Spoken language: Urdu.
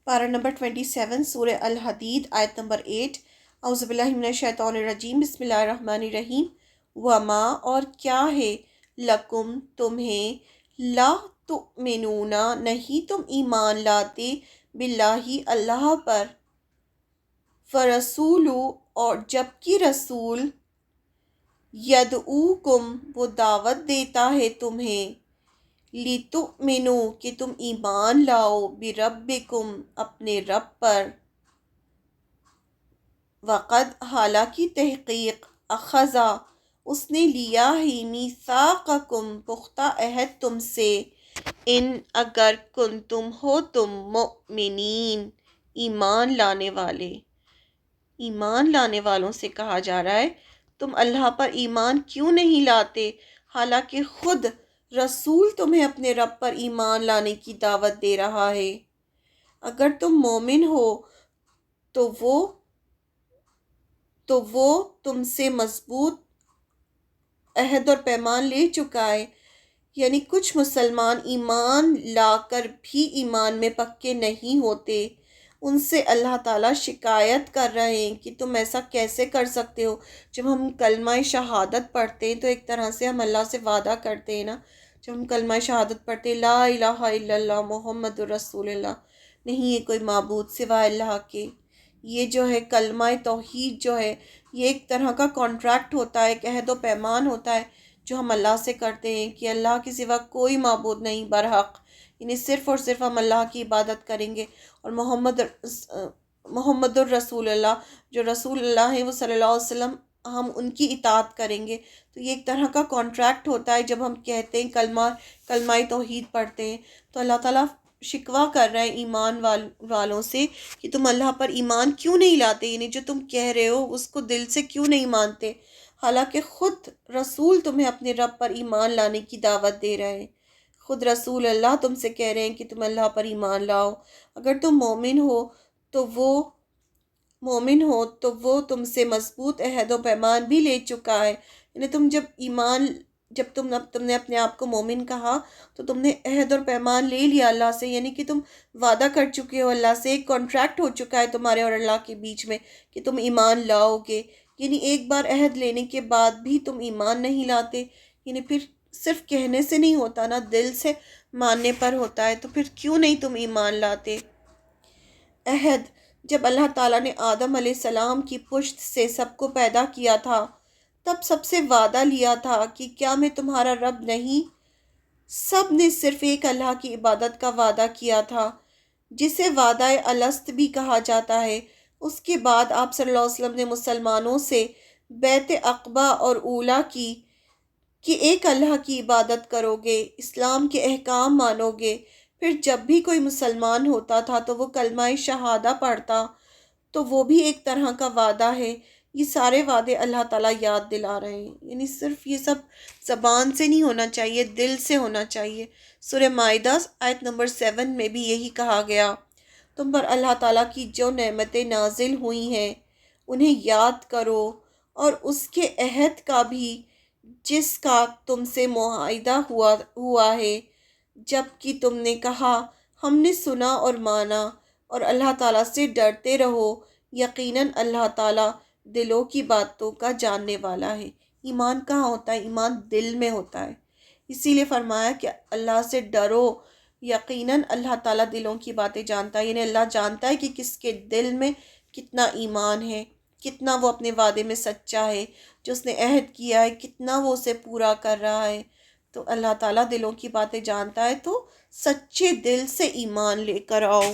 پارہ نمبر 27 سورہ الحدید آیت نمبر 8۔ اعوذ باللہ من الشیطان الرجیم، بسم اللہ الرحمن الرحیم۔ وما اور کیا ہے، لکم تمہیں، لا تؤمنون نہیں تم ایمان لاتے، باللہ اللہ پر، فرسولو اور جبکہ رسول، یدعوکم وہ دعوت دیتا ہے تمہیں، لِتُؤْمِنُوا کہ تم ایمان لاؤ، بِرَبِّکُم اپنے رب پر، وقد حالانکہ تحقیق، اخذا اس نے لیا ہی، میثاقکم پختہ عہد تم سے، ان اگر کنتم ہو تم، مؤمنین ایمان لانے والے۔ ایمان لانے والوں سے کہا جا رہا ہے تم اللہ پر ایمان کیوں نہیں لاتے، حالانکہ خود رسول تمہیں اپنے رب پر ایمان لانے کی دعوت دے رہا ہے۔ اگر تم مومن ہو تو وہ تم سے مضبوط عہد اور پیمان لے چکا ہے۔ یعنی کچھ مسلمان ایمان لا کر بھی ایمان میں پکے نہیں ہوتے، ان سے اللہ تعالیٰ شکایت کر رہے ہیں کہ تم ایسا کیسے کر سکتے ہو۔ جب ہم کلمہ شہادت پڑھتے ہیں تو ایک طرح سے ہم اللہ سے وعدہ کرتے ہیں نا، جب ہم کلمہ شہادت پڑھتے ہیں، لا الہ الا اللہ محمد رسول اللہ، نہیں ہے کوئی معبود سوائے اللہ کے۔ یہ جو ہے کلمہ توحید جو ہے، یہ ایک طرح کا کانٹریکٹ ہوتا ہے، ایک عہد و پیمان ہوتا ہے جو ہم اللہ سے کرتے ہیں کہ اللہ کے سوا کوئی معبود نہیں برحق، یعنی صرف اور صرف ہم اللہ کی عبادت کریں گے، اور محمد الرسول اللہ جو رسول اللہ ہے وہ صلی اللہ علیہ وسلم، ہم ان کی اطاعت کریں گے۔ تو یہ ایک طرح کا کانٹریکٹ ہوتا ہے جب ہم کہتے ہیں کلمہ توحید پڑھتے ہیں، تو اللہ تعالیٰ شکوہ کر رہے ہیں ایمان والوں سے کہ تم اللہ پر ایمان کیوں نہیں لاتے، یعنی جو تم کہہ رہے ہو اس کو دل سے کیوں نہیں مانتے، حالانکہ خود رسول تمہیں اپنے رب پر ایمان لانے کی دعوت دے رہے ہیں۔ خود رسول اللہ تم سے کہہ رہے ہیں کہ تم اللہ پر ایمان لاؤ۔ اگر تم مومن ہو تو وہ تم سے مضبوط عہد و پیمان بھی لے چکا ہے۔ یعنی جب تم نے اپنے آپ کو مومن کہا تو تم نے عہد اور پیمان لے لیا اللہ سے، یعنی کہ تم وعدہ کر چکے ہو اللہ سے، ایک کانٹریکٹ ہو چکا ہے تمہارے اور اللہ کے بیچ میں کہ تم ایمان لاؤ گے۔ یعنی ایک بار عہد لینے کے بعد بھی تم ایمان نہیں لاتے، یعنی پھر صرف کہنے سے نہیں ہوتا نا، دل سے ماننے پر ہوتا ہے، تو پھر کیوں نہیں تم ایمان لاتے۔ عہد، جب اللہ تعالیٰ نے آدم علیہ السلام کی پشت سے سب کو پیدا کیا تھا، تب سب سے وعدہ لیا تھا کہ کیا میں تمہارا رب نہیں؟ سب نے صرف ایک اللہ کی عبادت کا وعدہ کیا تھا، جسے وعدہ الست بھی کہا جاتا ہے۔ اس کے بعد آپ صلی اللہ علیہ وسلم نے مسلمانوں سے بیعت عقبہ اور اولیٰ کی کہ ایک اللہ کی عبادت کرو گے، اسلام کے احکام مانو گے۔ پھر جب بھی کوئی مسلمان ہوتا تھا تو وہ کلمہ شہادہ پڑھتا، تو وہ بھی ایک طرح کا وعدہ ہے۔ یہ سارے وعدے اللہ تعالیٰ یاد دلا رہے ہیں، یعنی صرف یہ سب زبان سے نہیں ہونا چاہیے، دل سے ہونا چاہیے۔ سورہ مائدہ آیت نمبر 7 میں بھی یہی کہا گیا، تم پر اللہ تعالیٰ کی جو نعمتیں نازل ہوئی ہیں انہیں یاد کرو، اور اس کے عہد کا بھی جس کا تم سے معاہدہ ہوا ہے، جب کہ تم نے کہا ہم نے سنا اور مانا، اور اللہ تعالیٰ سے ڈرتے رہو، یقیناً اللہ تعالیٰ دلوں کی باتوں کا جاننے والا ہے۔ ایمان کہاں ہوتا ہے؟ ایمان دل میں ہوتا ہے، اسی لیے فرمایا کہ اللہ سے ڈرو، یقیناً اللہ تعالیٰ دلوں کی باتیں جانتا ہے، یعنی اللہ جانتا ہے کہ کس کے دل میں کتنا ایمان ہے، کتنا وہ اپنے وعدے میں سچا ہے، جو اس نے عہد کیا ہے کتنا وہ اسے پورا کر رہا ہے۔ تو اللہ تعالیٰ دلوں کی باتیں جانتا ہے، تو سچے دل سے ایمان لے کر آؤ۔